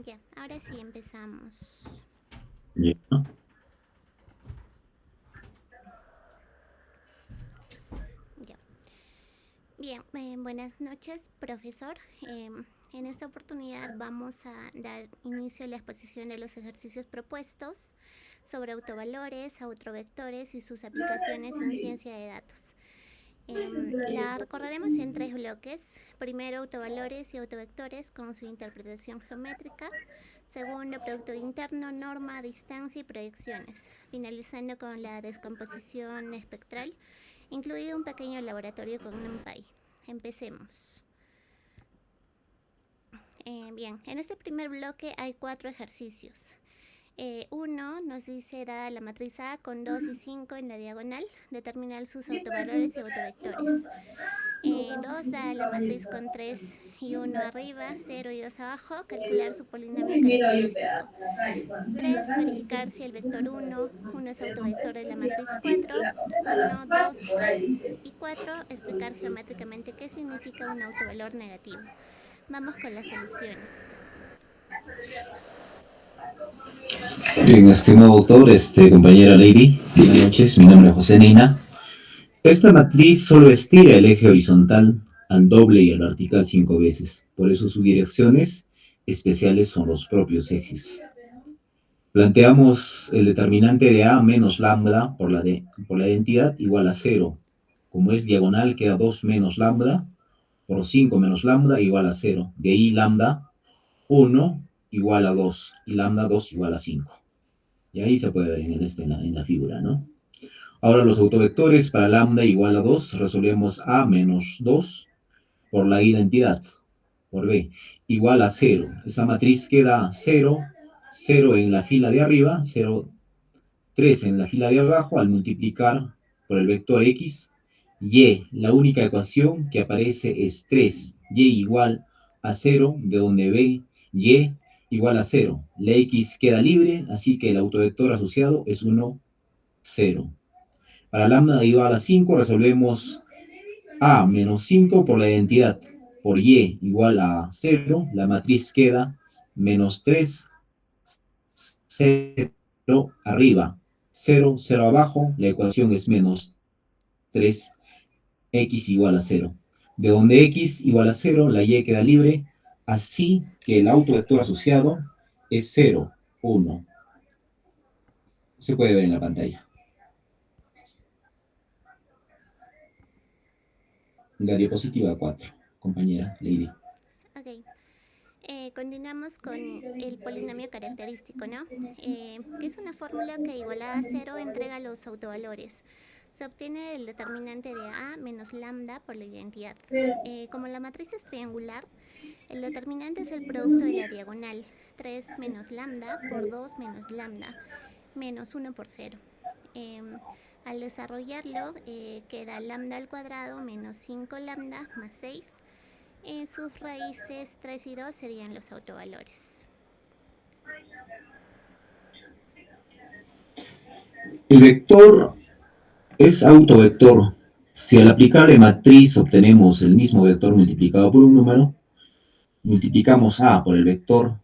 Ya, ahora sí empezamos. Ya. Ya. Bien, buenas noches, profesor. En esta oportunidad vamos a dar inicio a la exposición de los ejercicios propuestos sobre autovalores, autovectores y sus aplicaciones en ciencia de datos. La recorreremos en tres bloques. Primero, autovalores y autovectores con su interpretación geométrica. Segundo, producto interno, norma, distancia y proyecciones. Finalizando con la descomposición espectral, incluido un pequeño laboratorio con NumPy. Empecemos. Bien, en este primer bloque hay 4 ejercicios. Uno nos dice, dada la matriz A con 2 y 5 en la diagonal, determinar sus autovalores y autovectores. 2 da la matriz con 3 y 1 arriba, 0 y 2 abajo, calcular su polinomio característico. 3 verificar si el vector uno es autovector de la matriz 4, 1, 2, 3 y 4 explicar geométricamente qué significa un autovalor negativo. Vamos con las soluciones. Bien, estimado autor, compañera Lady, buenas noches, mi nombre es José Nina. Esta matriz solo estira el eje horizontal al doble y al vertical 5 veces, por eso sus direcciones especiales son los propios ejes. Planteamos el determinante de A menos lambda por la identidad igual a 0. Como es diagonal, queda 2 menos lambda por 5 menos lambda igual a 0. De ahí lambda 1 igual a 2 y lambda 2 igual a 5. Y ahí se puede ver en la figura, ¿no? Ahora los autovectores para lambda igual a 2 resolvemos a menos 2 por la identidad, por b, igual a 0. Esa matriz queda 0, 0 en la fila de arriba, 0, 3 en la fila de abajo al multiplicar por el vector x. Y, la única ecuación que aparece es 3, y igual a 0, de donde b, y igual a 0. La x queda libre, así que el autovector asociado es 1, 0. Para lambda igual a 5 resolvemos a menos 5 por la identidad. Por y igual a 0, la matriz queda menos 3, 0 arriba, 0, 0 abajo, la ecuación es menos 3, x igual a 0. De donde x igual a 0, la y queda libre, así que el autovector asociado es 0, 1. Se puede ver en la pantalla. La diapositiva 4, compañera Lady. Ok, continuamos con el polinomio característico, ¿no? Que es una fórmula que igualada a 0 entrega los autovalores. Se obtiene el determinante de A menos lambda por la identidad. Como la matriz es triangular, el determinante es el producto de la diagonal, 3 menos lambda por 2 menos lambda, menos 1 por 0. Al desarrollarlo, queda lambda al cuadrado menos 5 lambda más 6. Sus raíces 3 y 2 serían los autovalores. El vector es autovector. Si al aplicarle matriz obtenemos el mismo vector multiplicado por un número, multiplicamos a por el vector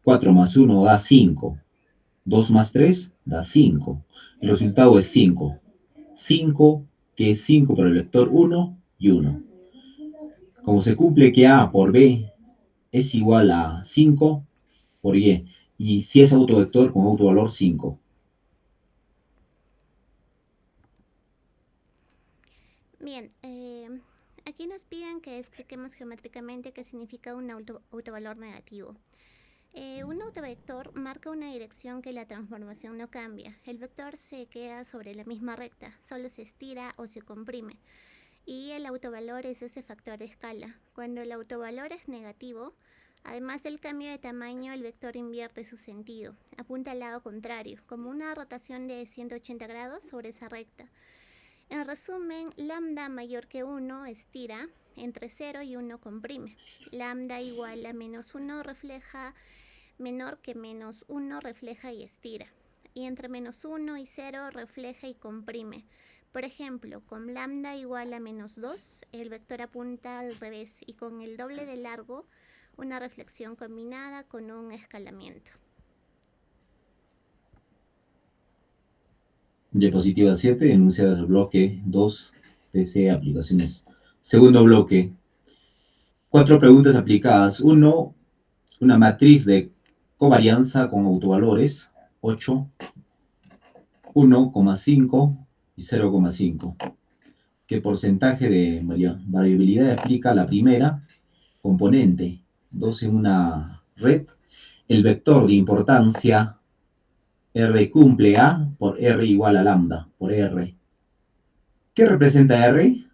4 más 1 da 5, 2 más 3 da 5. El resultado es 5. 5, que es 5 por el vector 1 y 1. Como se cumple que a por b es igual a 5 por y si es autovector con autovalor 5. Bien, aquí nos piden que expliquemos geométricamente qué significa un autovalor negativo. Un autovector marca una dirección que la transformación no cambia. El vector se queda sobre la misma recta, solo se estira o se comprime. Y el autovalor es ese factor de escala. Cuando el autovalor es negativo, además del cambio de tamaño, el vector invierte su sentido, apunta al lado contrario, como una rotación de 180 grados sobre esa recta. En resumen, lambda mayor que 1 estira, entre 0 y 1 comprime. Lambda igual a menos 1 refleja, menor que menos 1 refleja y estira. Y entre menos 1 y 0 refleja y comprime. Por ejemplo, con lambda igual a menos 2, el vector apunta al revés y con el doble de largo una reflexión combinada con un escalamiento. Diapositiva 7, enunciados del bloque 2, PC, aplicaciones. Segundo bloque, 4 preguntas aplicadas. 1, una matriz de covarianza con autovalores, 8, 1,5 y 0,5. ¿Qué porcentaje de variabilidad aplica la primera componente? 2 en una red. El vector de importancia R cumple A por R igual a lambda por R. ¿Qué representa R?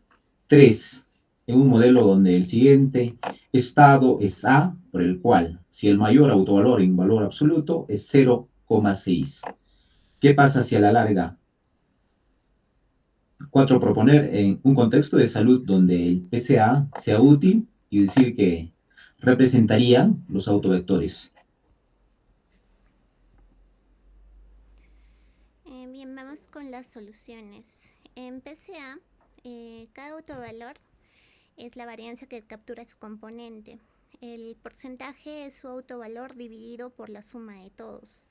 3 en un modelo donde el siguiente estado es A, por el cual si el mayor autovalor en valor absoluto es 0,6. ¿Qué pasa si a la larga? 4, proponer en un contexto de salud donde el PCA sea útil y decir que representarían los autovectores. Bien, vamos con las soluciones. En PCA, cada autovalor es la varianza que captura su componente. El porcentaje es su autovalor dividido por la suma de todos.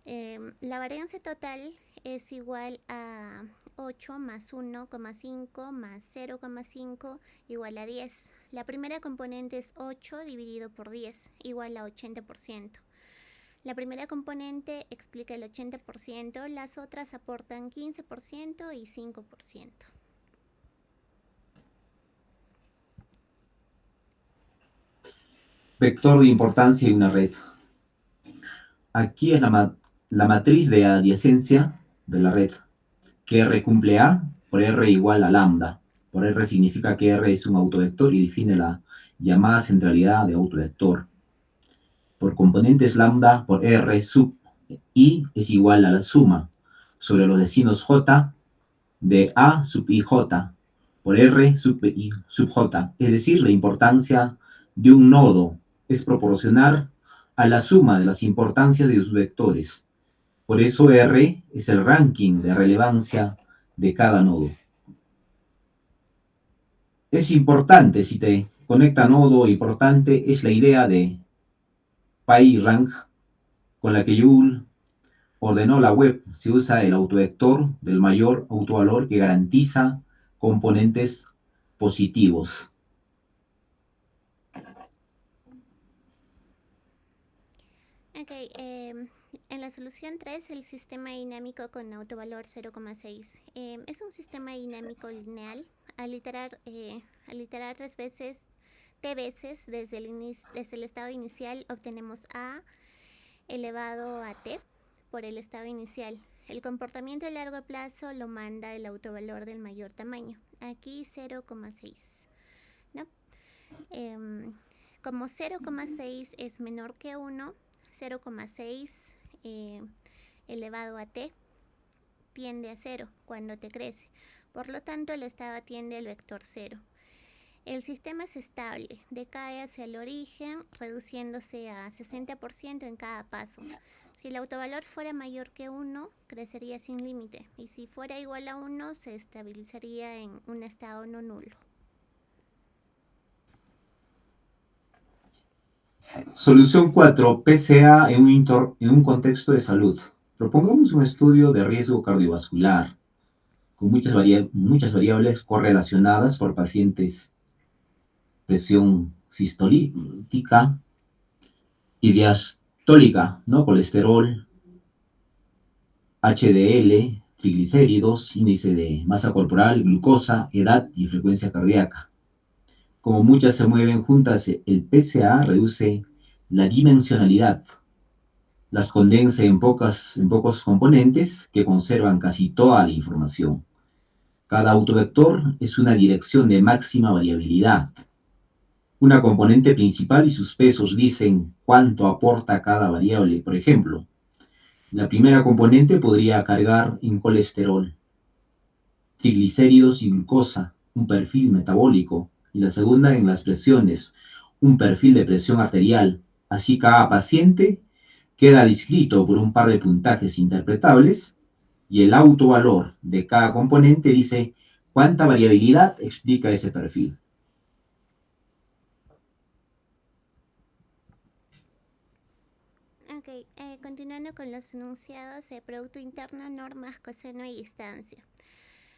La varianza total es igual a 8 más 1,5 más 0,5 igual a 10. La primera componente es 8 dividido por 10 igual a 80%. La primera componente explica el 80%, las otras aportan 15% y 5%. Vector de importancia de una red. Aquí es la matriz de adyacencia de la red, que R cumple A por R igual a lambda. Por R significa que R es un autovector y define la llamada centralidad de autovector. Por componentes lambda por R sub I es igual a la suma sobre los vecinos J de A sub IJ por R sub I sub J. Es decir, la importancia de un nodo es proporcional a la suma de las importancias de sus vectores. Por eso R es el ranking de relevancia de cada nodo. Es importante, si te conecta nodo importante, es la idea de PyRank con la que Joule ordenó la web. Se usa el autovector del mayor autovalor que garantiza componentes positivos. Ok, en la solución 3, el sistema dinámico con autovalor 0,6. Es un sistema dinámico lineal. Al iterar 3 veces, t veces desde el estado inicial, obtenemos A elevado a t por el estado inicial. El comportamiento a largo plazo lo manda el autovalor del mayor tamaño. Aquí 0,6. ¿No? Como 0,6 es menor que 1, 0,6 elevado a t tiende a 0 cuando t crece. Por lo tanto, el estado tiende al vector 0. El sistema es estable, decae hacia el origen, reduciéndose a 60% en cada paso. Si el autovalor fuera mayor que 1, crecería sin límite, y si fuera igual a 1, se estabilizaría en un estado no nulo. Solución 4. PCA en un contexto de salud. Propongamos un estudio de riesgo cardiovascular con muchas variables correlacionadas por pacientes, presión sistolítica y diastólica, ¿no? Colesterol, HDL, triglicéridos, índice de masa corporal, glucosa, edad y frecuencia cardíaca. Como muchas se mueven juntas, el PCA reduce la dimensionalidad, las condensa en pocos componentes que conservan casi toda la información. Cada autovector es una dirección de máxima variabilidad. Una componente principal y sus pesos dicen cuánto aporta cada variable. Por ejemplo, la primera componente podría cargar en colesterol, triglicéridos y glucosa, un perfil metabólico, y la segunda en las presiones, un perfil de presión arterial. Así cada paciente queda descrito por un par de puntajes interpretables y el autovalor de cada componente dice cuánta variabilidad explica ese perfil. Continuando con los enunciados de producto interno, normas, coseno y distancia.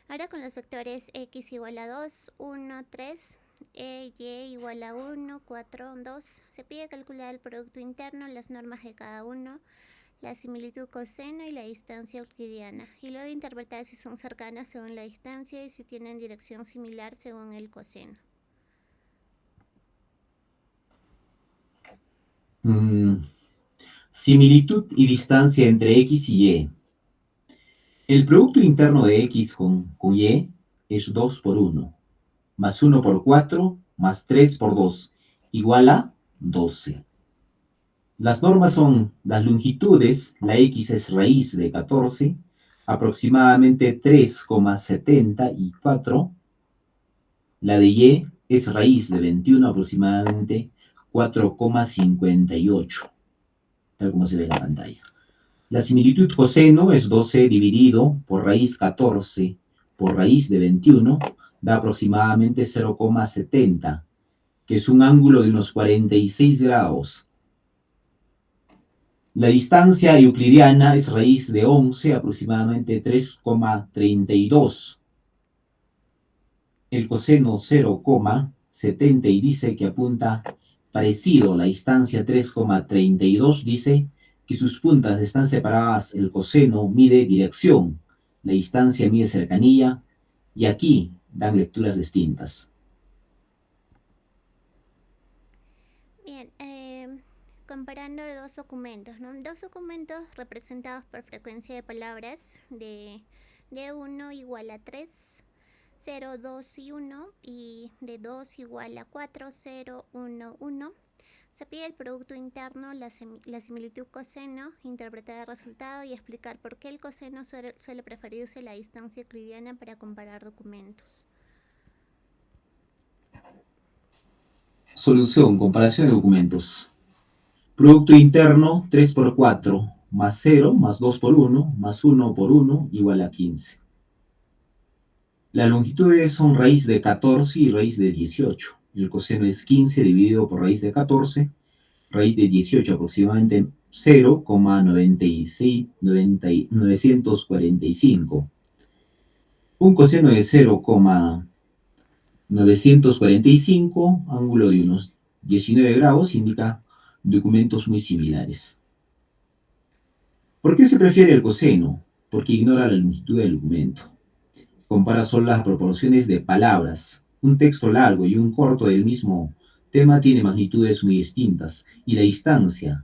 Ahora con los vectores x igual a 2, 1, 3, y igual a 1, 4, 2. Se pide calcular el producto interno, las normas de cada uno, la similitud coseno y la distancia euclidiana. Y luego interpretar si son cercanas según la distancia y si tienen dirección similar según el coseno. Similitud y distancia entre x y y. El producto interno de x con y es 2 por 1, más 1 por 4, más 3 por 2, igual a 12. Las normas son las longitudes, la x es raíz de 14, aproximadamente 3,74. La de y es raíz de 21, aproximadamente 4,58, tal como se ve en la pantalla. La similitud coseno es 12 dividido por raíz 14 por raíz de 21, da aproximadamente 0,70, que es un ángulo de unos 46 grados. La distancia euclidiana es raíz de 11, aproximadamente 3,32. El coseno 0,70 y dice que apunta parecido. La distancia 3,32 dice que sus puntas están separadas. El coseno mide dirección, la distancia mide cercanía, y aquí dan lecturas distintas. Bien, comparando dos documentos, ¿no? Dos documentos representados por frecuencia de palabras de 1 igual a 3, 0, 2 y 1, y de 2 igual a 4, 0, 1, 1. Se pide el producto interno, la similitud coseno, interpretar el resultado y explicar por qué el coseno suele preferirse la distancia euclidiana para comparar documentos. Solución, comparación de documentos. Producto interno 3 por 4, más 0, más 2 por 1, más 1 por 1, igual a 15. Las longitudes son raíz de 14 y raíz de 18. El coseno es 15 dividido por raíz de 14, raíz de 18, aproximadamente 0,945. Un coseno de 0,945, ángulo de unos 19 grados, indica documentos muy similares. ¿Por qué se prefiere el coseno? Porque ignora la longitud del documento. Compara solo las proporciones de palabras. Un texto largo y un corto del mismo tema tiene magnitudes muy distintas, y la distancia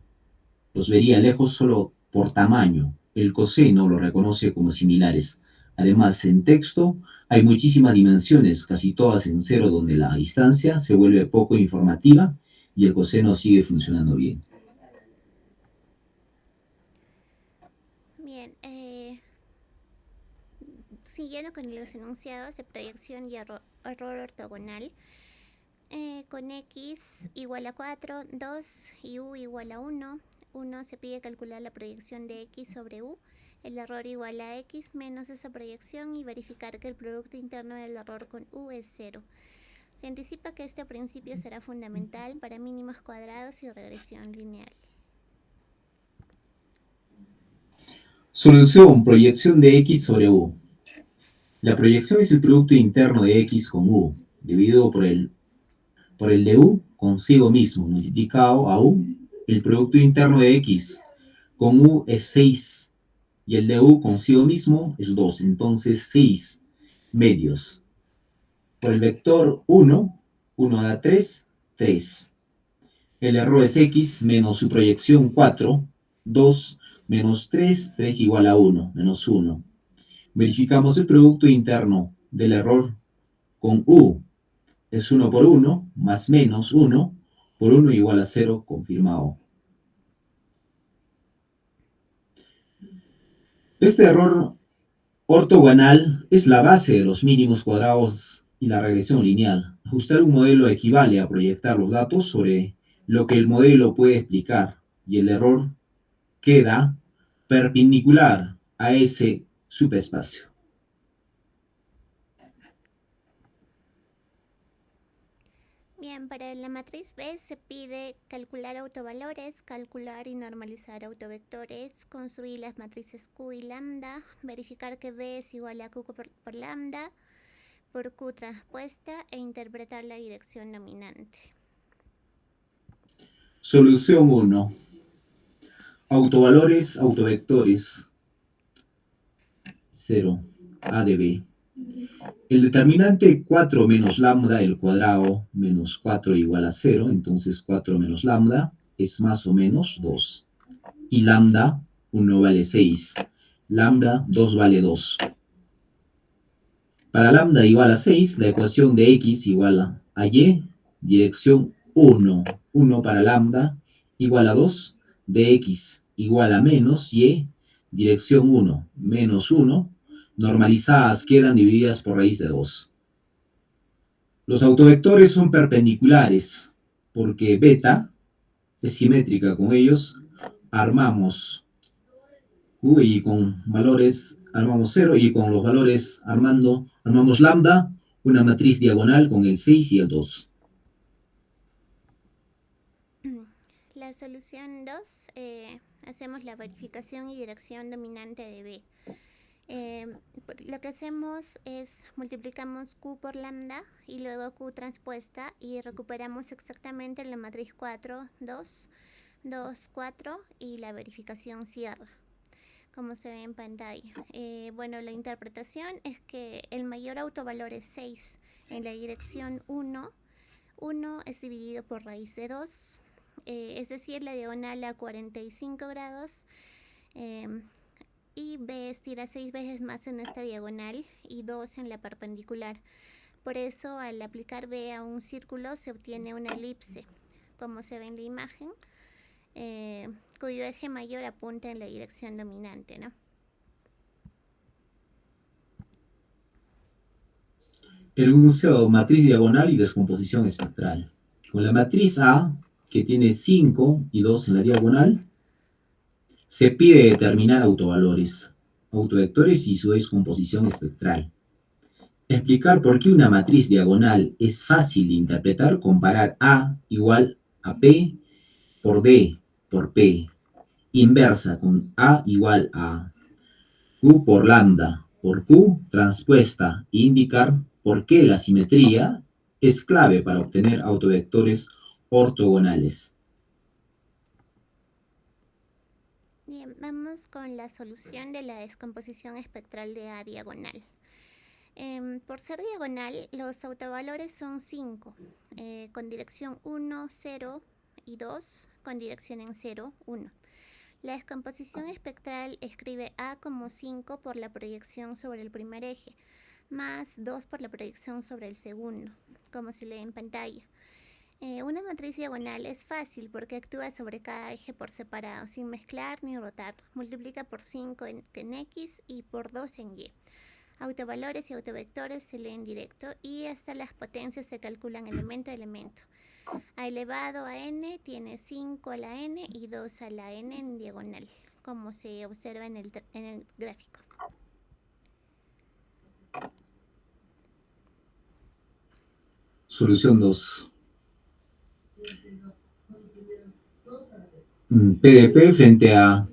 los vería lejos solo por tamaño. El coseno lo reconoce como similares. Además, en texto hay muchísimas dimensiones, casi todas en cero, donde la distancia se vuelve poco informativa y el coseno sigue funcionando bien. Bien, siguiendo con los enunciados de proyección y error ortogonal, con x igual a 4, 2 y u igual a 1, se pide calcular la proyección de x sobre u, el error igual a x menos esa proyección y verificar que el producto interno del error con u es 0. Se anticipa que este principio será fundamental para mínimos cuadrados y regresión lineal. Solución, proyección de x sobre u. La proyección es el producto interno de x con u, dividido por el de u consigo mismo, multiplicado a u. El producto interno de x con u es 6, y el de u consigo mismo es 2, entonces 6 medios. Por el vector 1, 1 da 3, 3. El error es x menos su proyección 4, 2 menos 3, 3 igual a 1, menos 1. Verificamos el producto interno del error con u. Es 1 por 1, más menos 1 por 1 igual a 0, confirmado. Este error ortogonal es la base de los mínimos cuadrados y la regresión lineal. Ajustar un modelo equivale a proyectar los datos sobre lo que el modelo puede explicar, y el error queda perpendicular a ese subespacio. Bien, para la matriz B se pide calcular autovalores, calcular y normalizar autovectores, construir las matrices Q y lambda, verificar que B es igual a Q por lambda, por Q transpuesta e interpretar la dirección dominante. Solución 1. Autovalores, autovectores. 0. A de B. El determinante 4 menos lambda, el cuadrado, menos 4 igual a 0. Entonces 4 menos lambda es más o menos 2. Y lambda, 1 vale 6. Lambda, 2 vale 2. Para lambda igual a 6, la ecuación de x igual a y, dirección 1. 1 para lambda igual a 2, de x igual a menos y, dirección 1, menos 1, normalizadas quedan divididas por raíz de 2. Los autovectores son perpendiculares porque beta es simétrica con ellos. Armamos Q y con valores armamos 0 y con los valores armamos lambda, una matriz diagonal con el 6 y el 2. La solución 2, hacemos la verificación y dirección dominante de B. Lo que hacemos es multiplicamos Q por lambda y luego Q transpuesta y recuperamos exactamente la matriz 4, 2, 2, 4 y la verificación cierra, como se ve en pantalla. Bueno, la interpretación es que el mayor autovalor es 6 en la dirección 1. 1 es dividido por raíz de 2, es decir, la diagonal a 45 grados. Y B estira 6 veces más en esta diagonal y 2 en la perpendicular. Por eso, al aplicar B a un círculo se obtiene una elipse, como se ve en la imagen, cuyo eje mayor apunta en la dirección dominante, ¿no? El enunciado matriz diagonal y descomposición espectral. Con la matriz A, que tiene 5 y 2 en la diagonal, se pide determinar autovalores, autovectores y su descomposición espectral. Explicar por qué una matriz diagonal es fácil de interpretar, comparar A igual a P por D por P, inversa con A igual a Q por lambda por Q transpuesta, e indicar por qué la simetría es clave para obtener autovectores ortogonales. Bien, vamos con la solución de la descomposición espectral de A diagonal. Por ser diagonal, los autovalores son 5, con dirección 1, 0 y 2, con dirección en 0, 1. La descomposición espectral escribe A como 5 por la proyección sobre el primer eje, más 2 por la proyección sobre el segundo, como se lee en pantalla. Una matriz diagonal es fácil porque actúa sobre cada eje por separado, sin mezclar ni rotar. Multiplica por 5 en X y por 2 en Y. Autovalores y autovectores se leen directo y hasta las potencias se calculan elemento a elemento. A elevado a n tiene 5 a la n y 2 a la n en diagonal, como se observa en el gráfico. Solución 2. PDP frente a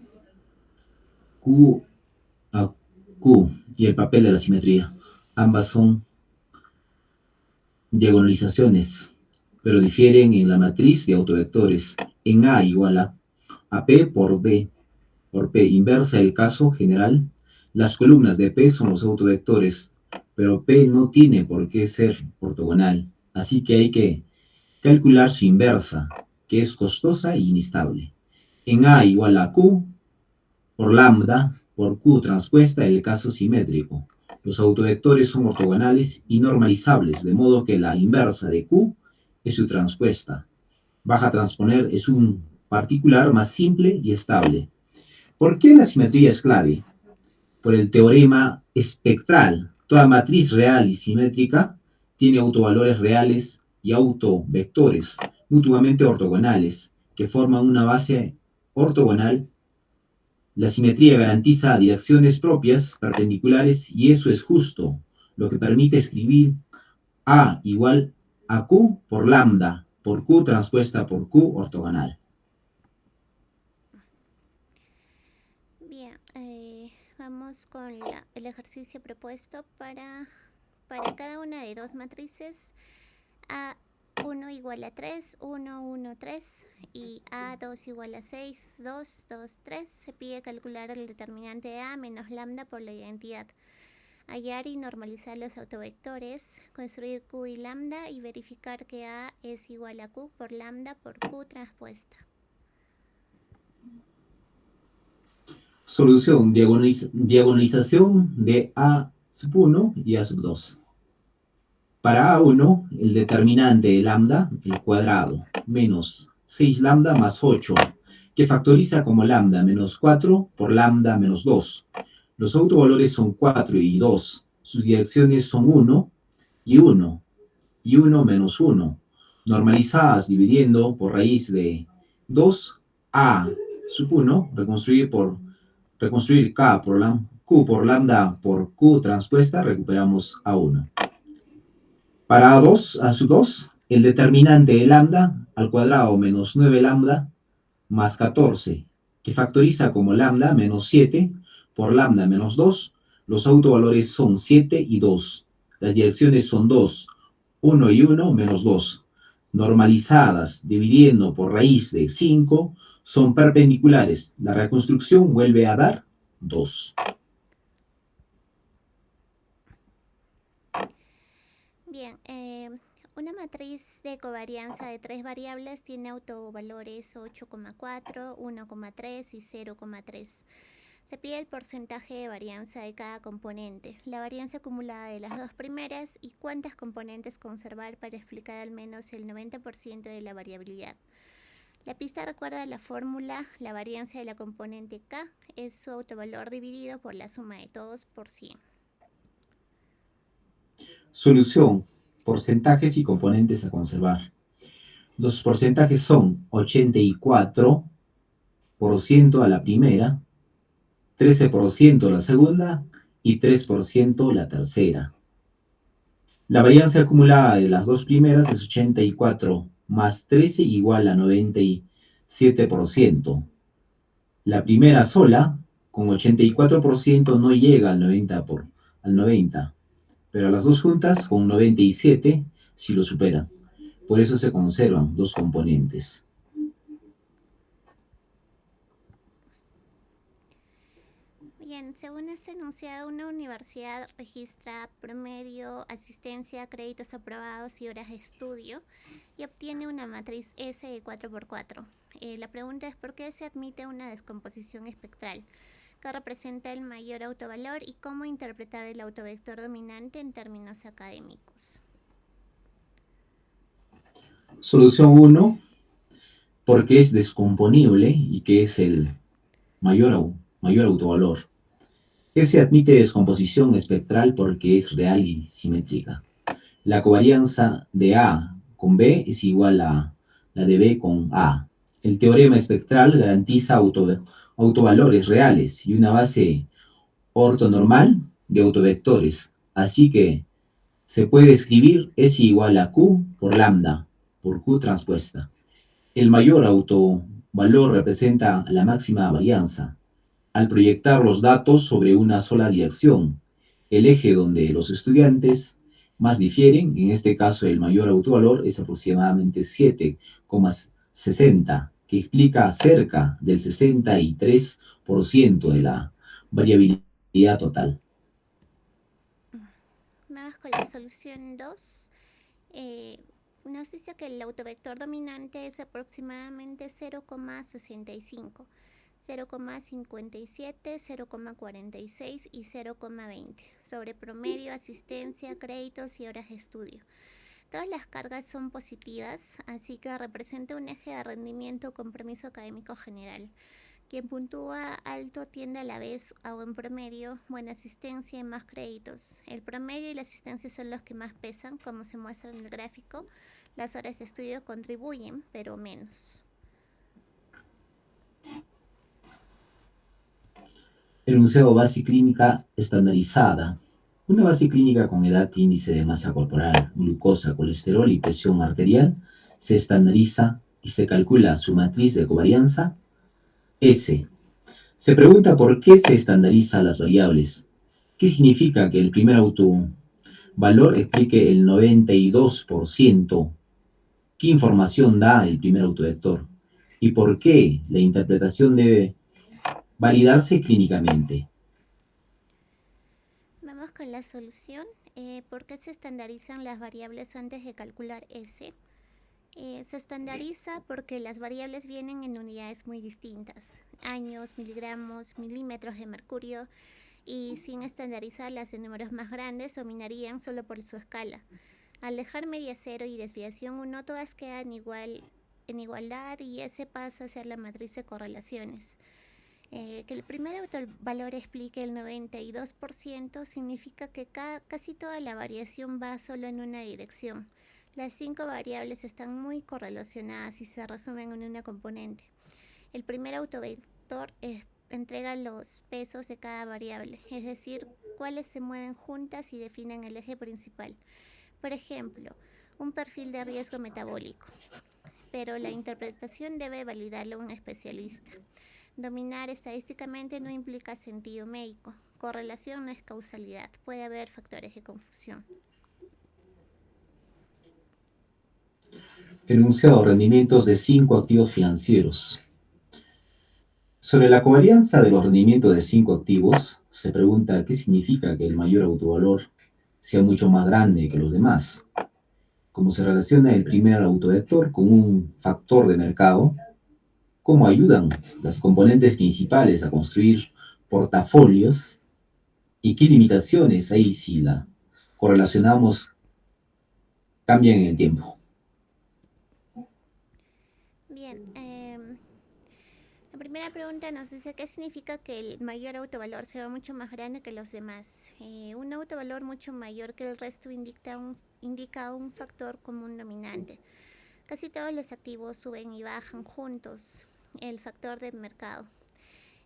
Q y el papel de la simetría. Ambas son diagonalizaciones, pero difieren en la matriz de autovectores. En A igual a P por D por P inversa el caso general. Las columnas de P son los autovectores, pero P no tiene por qué ser ortogonal, así que hay que calcular su inversa, que es costosa e inestable. En A igual a Q por lambda por Q transpuesta el caso simétrico. Los autovectores son ortogonales y normalizables, de modo que la inversa de Q es su transpuesta. Baja transponer es un particular más simple y estable. ¿Por qué la simetría es clave? Por el teorema espectral. Toda matriz real y simétrica tiene autovalores reales y autovectores mutuamente ortogonales que forman una base ortogonal. La simetría garantiza direcciones propias, perpendiculares, y eso es justo, lo que permite escribir A igual a Q por lambda por Q transpuesta por Q ortogonal. Bien, vamos con el ejercicio propuesto para cada una de dos matrices. A1 igual a 3, 1, 1, 3 y A2 igual a 6, 2, 2, 3. Se pide calcular el determinante de A menos lambda por la identidad. Hallar y normalizar los autovectores, construir Q y lambda y verificar que A es igual a Q por lambda por Q transpuesta. Solución, diagonalización de A sub 1 y A sub 2. Para A1, el determinante de lambda, el cuadrado, menos 6 lambda más 8, que factoriza como lambda menos 4 por lambda menos 2. Los autovalores son 4 y 2. Sus direcciones son 1 y 1, y 1 menos 1, normalizadas dividiendo por raíz de 2a sub 1, reconstruir q por lambda por q transpuesta, recuperamos a1. Para a2, a sub 2, el determinante de lambda al cuadrado menos 9 lambda más 14, que factoriza como lambda menos 7 por lambda menos 2. Los autovalores son 7 y 2. Las direcciones son 2, 1 y 1 menos 2. Normalizadas dividiendo por raíz de 5 son perpendiculares. La reconstrucción vuelve a dar 2. Bien, una matriz de covarianza de tres variables tiene autovalores 8,4, 1,3 y 0,3. Se pide el porcentaje de varianza de cada componente, la varianza acumulada de las dos primeras y cuántas componentes conservar para explicar al menos el 90% de la variabilidad. La pista recuerda la fórmula, la varianza de la componente K es su autovalor dividido por la suma de todos por 100. Solución, porcentajes y componentes a conservar. Los porcentajes son 84% a la primera, 13% la segunda y 3% la tercera. La varianza acumulada de las dos primeras es 84 más 13 igual a 97%. La primera sola, con 84%, no llega al 90, pero las dos juntas, con 97, sí lo superan. Por eso se conservan dos componentes. Bien, según este enunciado, una universidad registra promedio, asistencia, créditos aprobados y horas de estudio y obtiene una matriz S de 4×4. La pregunta es por qué se admite una descomposición espectral, qué representa el mayor autovalor y cómo interpretar el autovector dominante en términos académicos. Solución 1, porque es descomponible y que es el mayor autovalor. S admite descomposición espectral porque es real y simétrica. La covarianza de A con B es igual a la de B con A. El teorema espectral garantiza autovalores reales y una base ortonormal de autovectores. Así que se puede escribir S igual a Q por lambda por Q transpuesta. El mayor autovalor representa la máxima varianza. Al proyectar los datos sobre una sola dirección, el eje donde los estudiantes más difieren, en este caso el mayor autovalor es aproximadamente 7,60, que explica cerca del 63% de la variabilidad total. Vamos con la solución 2. Nos dice que el autovector dominante es aproximadamente 0,65. 0,57, 0,46 y 0,20 sobre promedio, asistencia, créditos y horas de estudio. Todas las cargas son positivas, así que representa un eje de rendimiento o compromiso académico general. Quien puntúa alto tiende a la vez a buen promedio, buena asistencia y más créditos. El promedio y la asistencia son los que más pesan, como se muestra en el gráfico. Las horas de estudio contribuyen, pero menos. Enunciado base clínica estandarizada. Una base clínica con edad, índice de masa corporal, glucosa, colesterol y presión arterial se estandariza y se calcula su matriz de covarianza S. Se pregunta por qué se estandarizan las variables. ¿Qué significa que el primer autovalor explique el 92%? ¿Qué información da el primer autovector? ¿Y por qué la interpretación debe validarse clínicamente? Vamos con la solución. ¿Por qué se estandarizan las variables antes de calcular S? Se estandariza porque las variables vienen en unidades muy distintas, años, miligramos, milímetros de mercurio, y sin estandarizarlas en números más grandes dominarían solo por su escala. Al dejar media cero y desviación 1, todas quedan en igualdad y S pasa a ser la matriz de correlaciones. Que el primer autovalor explique el 92% significa que casi toda la variación va solo en una dirección. Las 5 variables están muy correlacionadas y se resumen en una componente. El primer autovector entrega los pesos de cada variable, es decir, cuáles se mueven juntas y definen el eje principal. Por ejemplo, un perfil de riesgo metabólico, pero la interpretación debe validarlo un especialista. Dominar estadísticamente no implica sentido médico. Correlación no es causalidad. Puede haber factores de confusión. Enunciado rendimientos de 5 activos financieros. Sobre la covarianza de los rendimientos de 5 activos, se pregunta qué significa que el mayor autovalor sea mucho más grande que los demás. Cómo se relaciona el primer autovector con un factor de mercado, cómo ayudan las componentes principales a construir portafolios y qué limitaciones ahí si la correlacionamos cambian en el tiempo. Bien, la primera pregunta nos dice qué significa que el mayor autovalor sea mucho más grande que los demás. Un autovalor mucho mayor que el resto indica un factor común dominante. Casi todos los activos suben y bajan juntos. El factor de mercado.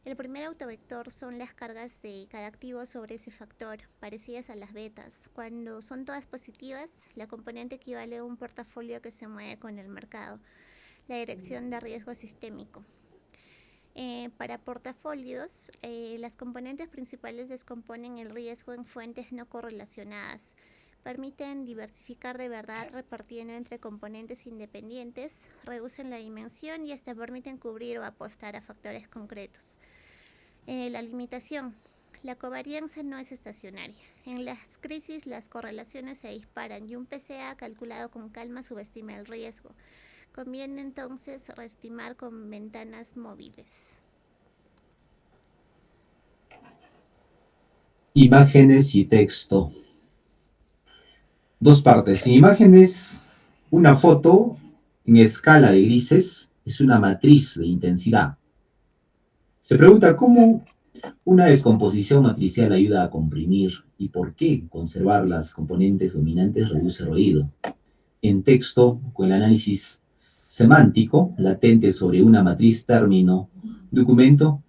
El primer autovector son las cargas de cada activo sobre ese factor, parecidas a las betas. Cuando son todas positivas, la componente equivale a un portafolio que se mueve con el mercado. La dirección de riesgo sistémico. Para portafolios, las componentes principales descomponen el riesgo en fuentes no correlacionadas. Permiten diversificar de verdad repartiendo entre componentes independientes, reducen la dimensión y hasta permiten cubrir o apostar a factores concretos. La limitación. La covarianza no es estacionaria. En las crisis las correlaciones se disparan y un PCA calculado con calma subestima el riesgo. Conviene entonces reestimar con ventanas móviles. Imágenes y texto. Dos partes. En imágenes, una foto en escala de grises es una matriz de intensidad. Se pregunta cómo una descomposición matricial ayuda a comprimir y por qué conservar las componentes dominantes reduce ruido. En texto, con el análisis semántico latente sobre una matriz término documento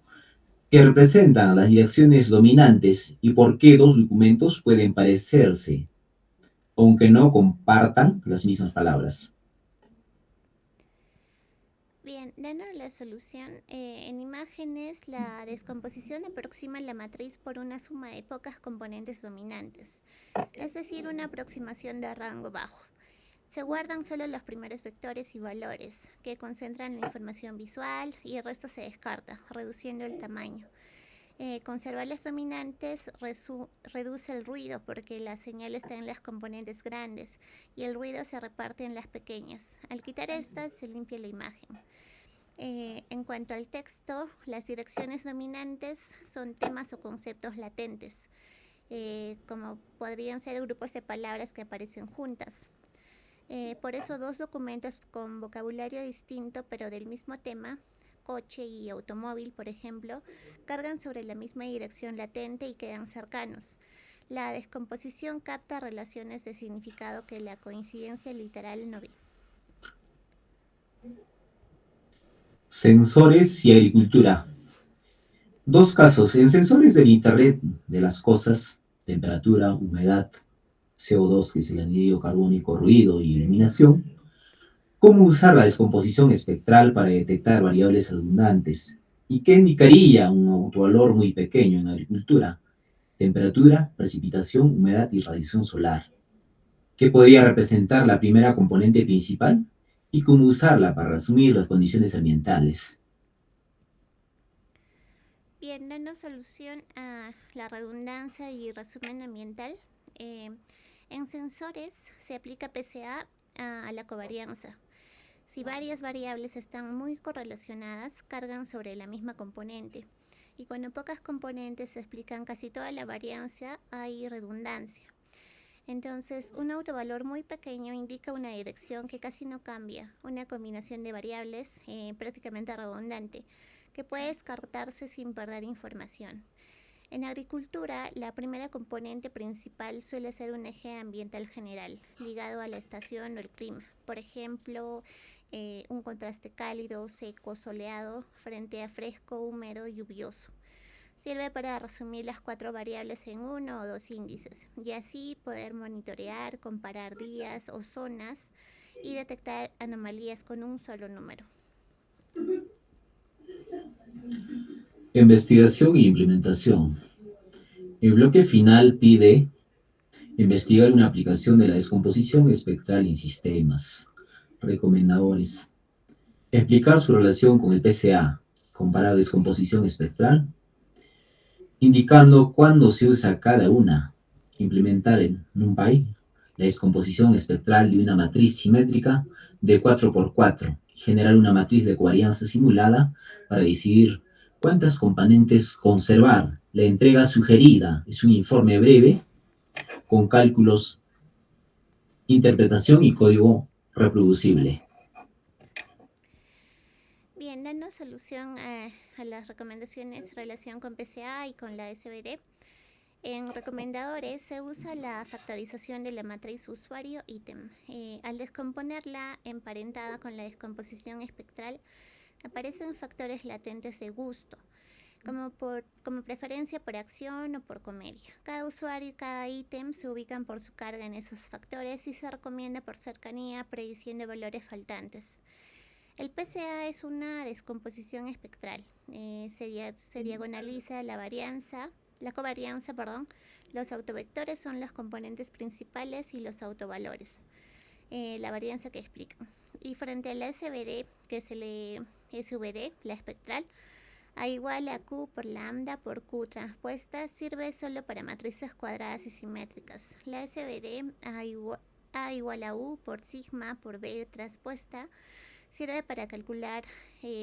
que representan las direcciones dominantes y por qué dos documentos pueden parecerse, aunque no compartan las mismas palabras. Bien, dando la solución, en imágenes la descomposición aproxima la matriz por una suma de pocas componentes dominantes, es decir, una aproximación de rango bajo. Se guardan solo los primeros vectores y valores, que concentran la información visual y el resto se descarta, reduciendo el tamaño. Conservar las dominantes reduce el ruido porque la señal está en las componentes grandes y el ruido se reparte en las pequeñas. Al quitar estas se limpia la imagen. En cuanto al texto, las direcciones dominantes son temas o conceptos latentes, como podrían ser grupos de palabras que aparecen juntas. Por eso dos documentos con vocabulario distinto pero del mismo tema, coche y automóvil por ejemplo, cargan sobre la misma dirección latente y quedan cercanos. La descomposición capta relaciones de significado que la coincidencia literal no ve. Sensores y agricultura. Dos casos. En sensores del Internet de las cosas, temperatura, humedad, CO2, que es el anhídrido carbónico, ruido y iluminación. ¿Cómo usar la descomposición espectral para detectar variables abundantes? ¿Y qué indicaría un autovalor muy pequeño en agricultura? Temperatura, precipitación, humedad y radiación solar. ¿Qué podría representar la primera componente principal? ¿Y cómo usarla para resumir las condiciones ambientales? Bien, dando solución a la redundancia y resumen ambiental, eh, en sensores se aplica PCA a la covarianza. Si varias variables están muy correlacionadas, cargan sobre la misma componente. Y cuando pocas componentes se explican casi toda la varianza, hay redundancia. Entonces, un autovalor muy pequeño indica una dirección que casi no cambia, una combinación de variables prácticamente redundante, que puede descartarse sin perder información. En agricultura, la primera componente principal suele ser un eje ambiental general, ligado a la estación o el clima. Por ejemplo, un contraste cálido, seco, soleado, frente a fresco, húmedo, lluvioso. Sirve para resumir las cuatro variables en uno o dos índices y así poder monitorear, comparar días o zonas y detectar anomalías con un solo número. Investigación e implementación. El bloque final pide investigar una aplicación de la descomposición espectral en sistemas. Recomendadores. Explicar su relación con el PCA. Comparar descomposición espectral, indicando cuándo se usa cada una. Implementar en NumPy la descomposición espectral de una matriz simétrica de 4x4. Generar una matriz de covarianza simulada para decidir cuántas componentes conservar. La entrega sugerida es un informe breve con cálculos, interpretación y código reproducible. Bien, dando solución a las recomendaciones en relación con PCA y con la SVD, en recomendadores se usa la factorización de la matriz usuario-ítem. Al descomponerla emparentada con la descomposición espectral, aparecen factores latentes de gusto, como preferencia por acción o por comedia. Cada usuario y cada ítem se ubican por su carga en esos factores y se recomienda por cercanía prediciendo valores faltantes. El PCA es una descomposición espectral. Se diagonaliza la covarianza, perdón. Los autovectores son los componentes principales y los autovalores, la varianza que explican. Y frente a la SVD, que es el SVD, la espectral, A igual a Q por lambda por Q transpuesta sirve solo para matrices cuadradas y simétricas. La SVD A igual a U por sigma por B transpuesta sirve para calcular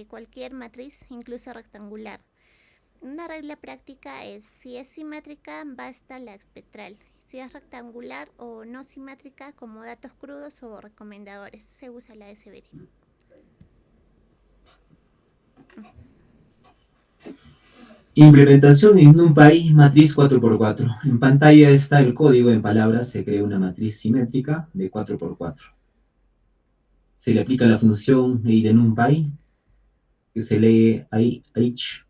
cualquier matriz, incluso rectangular. Una regla práctica es, si es simétrica, basta la espectral. Si es rectangular o no simétrica, como datos crudos o recomendadores, se usa la SVD. Implementación en NumPy, matriz 4x4. En pantalla está el código en palabras. Se crea una matriz simétrica de 4x4. Se le aplica la función de NumPy, que se lee h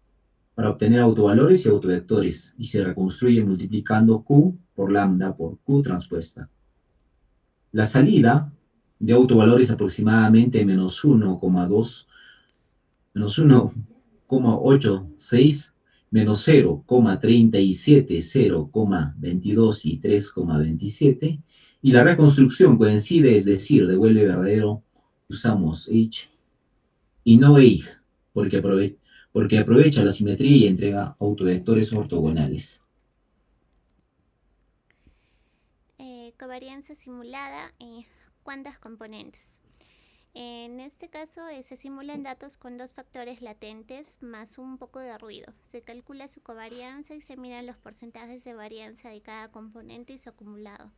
para obtener autovalores y autovectores, y se reconstruye multiplicando q por lambda por q transpuesta. La salida de autovalores aproximadamente menos 1,2, menos 1,86, menos 0,37, 0,22 y 3,27, y la reconstrucción coincide, es decir, devuelve verdadero, usamos h y no EIG, porque aprovecha la simetría y entrega autovectores ortogonales. Covarianza simulada, ¿cuántas componentes? En este caso se simulan datos con dos factores latentes más un poco de ruido. Se calcula su covarianza y se miran los porcentajes de varianza de cada componente y su acumulado.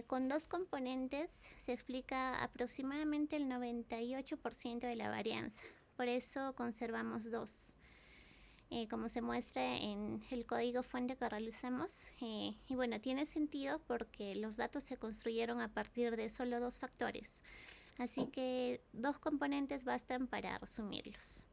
Con dos componentes se explica aproximadamente el 98% de la varianza. Por eso conservamos dos. Como se muestra en el código fuente que realizamos. Y bueno, tiene sentido porque los datos se construyeron a partir de solo dos factores. Así que dos componentes bastan para resumirlos.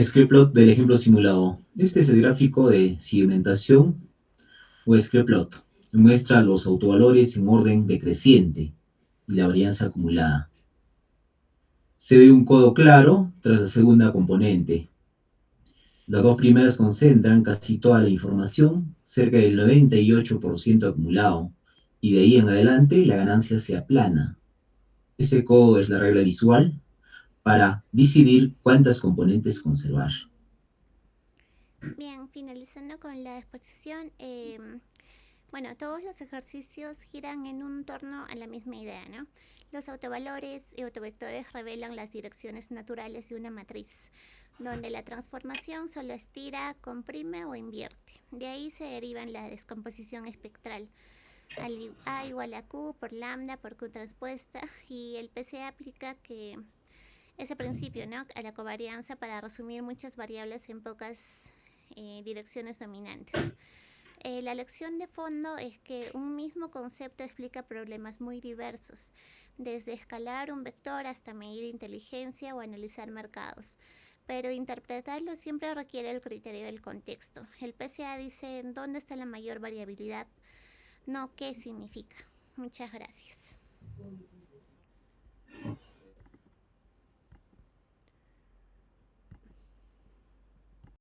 Scriptplot del ejemplo simulado. Este es el gráfico de segmentación o Scriptplot. Muestra los autovalores en orden decreciente y la varianza acumulada. Se ve un codo claro tras la segunda componente. Las dos primeras concentran casi toda la información, cerca del 98% acumulado, y de ahí en adelante la ganancia se aplana. Ese codo es la regla visual para decidir cuántas componentes conservar. Bien, finalizando con la exposición, bueno, todos los ejercicios giran en un torno a la misma idea, ¿no? Los autovalores y autovectores revelan las direcciones naturales de una matriz, donde la transformación solo estira, comprime o invierte. De ahí se deriva la descomposición espectral. A igual a Q por lambda por Q transpuesta, y el PC aplica que ese principio, ¿no?, a la covarianza para resumir muchas variables en pocas direcciones dominantes. La lección de fondo es que un mismo concepto explica problemas muy diversos, desde escalar un vector hasta medir inteligencia o analizar mercados. Pero interpretarlo siempre requiere el criterio del contexto. El PCA dice dónde está la mayor variabilidad, no qué significa. Muchas gracias.